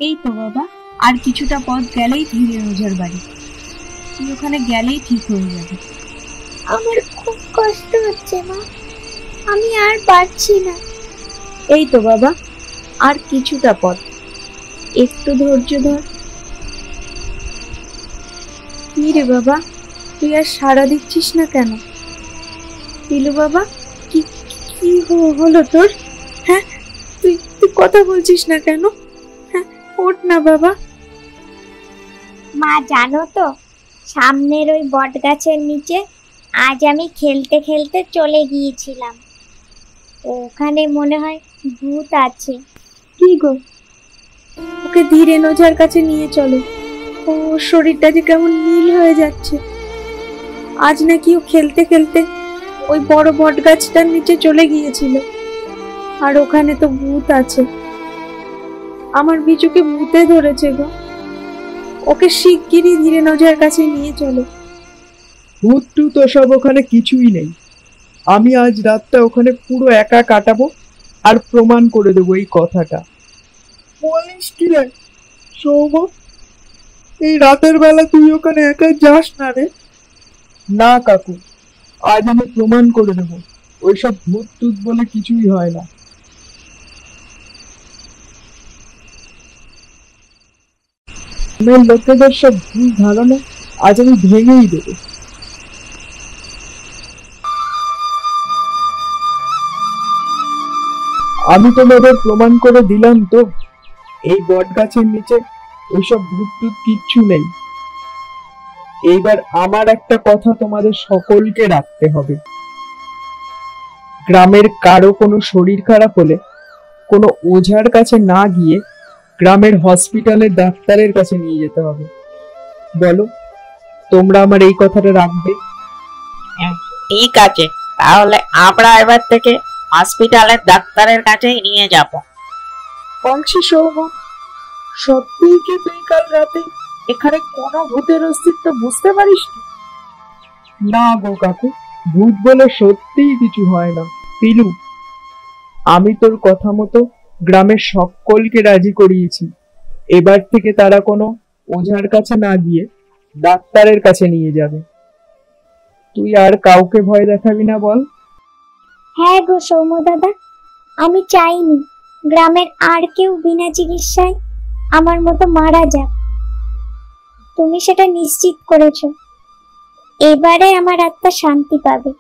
এই তো বাবা, আর কিছুটা পথ গেলেই ধীরেন ওঝার বাড়ি। তুই ওখানে গেলেই ঠিক হয়ে যাবে। আমার খুব কষ্ট হচ্ছে মা, আমি আর পারছি না। এই তো বাবা, আর কিছুটা পথ, একটু ধৈর্য ধর। কি রে বাবা, তুই আর সাড়া দিচ্ছিস না কেন? পিলু বাবা, কি কি হলো তোর? হ্যাঁ, তুই তুই কথা বলছিস না কেন? হ্যাঁ, ওঠ না বাবা। মা জানো তো, সামনের ওই বট গাছের নিচে আজ আমি খেলতে খেলতে চলে গিয়েছিলাম। ওখানে মনে হয় ভূত আছে। কি গো, ওকে ধীরেন ওঝার কাছে নিয়ে চলো। ওর শরীরটা যে কেমন নীল হয়ে যাচ্ছে। আজ নাকি ও খেলতে খেলতে ওই বড় বট গাছটার নিচে চলে গিয়েছিল, আর ওখানে তো ভূত আছে। আমার বিচুকে ভূতে ধরেছে গো। ওকে শিগগিরই ধীরেন ওঝার কাছে নিয়ে চলো। ভূত টুত সব ওখানে কিছুই নেই। আমি আজ রাতটা ওখানে পুরো একা কাটাবো, আর প্রমাণ করে দেবো এই কথাটা। বলিস কি রে সৌম, এই রাতের বেলা তুই ওখানে একা যাস না রে? না কাকু, আজ আমি প্রমাণ করে দেবো ওইসব ভূত টুত বলে কিছুই হয় না। গ্রামের লোকেদের সব ভুল ধারণা আজ আমি ভেঙেই দেবো। আমি তোমাদের প্রমাণ করে দিলাম তো, এই বট গাছের নিচে ওইসব ভূত টুত কিচ্ছু নেই। এইবার আমার একটা কথা তোমাদের সকলকে রাখতে হবে। গ্রামের কারো কোনো শরীর খারাপ হলে কোনো ওঝার কাছে না গিয়ে গ্রামের হসপিটালের ডাক্তারের কাছে নিয়ে যেতে হবে। বলো, তোমরা আমার এই কথাটা রাখবে? ঠিক আছে, তাহলে আমরা এবার থেকে হসপিটালের ডাক্তারের কাছেই নিয়ে যাব। বলছি সৌম, সত্যিই কি তুই কাল রাতে এখানে কোনো ভূতের অস্তিত্ব বুঝতে পারিস? না গো কাকু, ভূত বলে সত্যিই কিছু হয় না। পিলু, আমি তোর কথা মতো গ্রামের সকলকে রাজি করিয়েছি। এবার থেকে তারা কোনো ওঝার কাছে না গিয়ে ডাক্তারের কাছে নিয়ে যাবে। তুই আর কাউকে ভয় দেখাবি না, বল? হ্যাঁ গো সৌম্য দাদা, আমি চাইনি গ্রামের আর কেউ বিনা চিকিৎসায় আমার মতো মারা যাক। তুমি সেটা নিশ্চিত করেছো, এবারে আমার আত্মা শান্তি পাবে।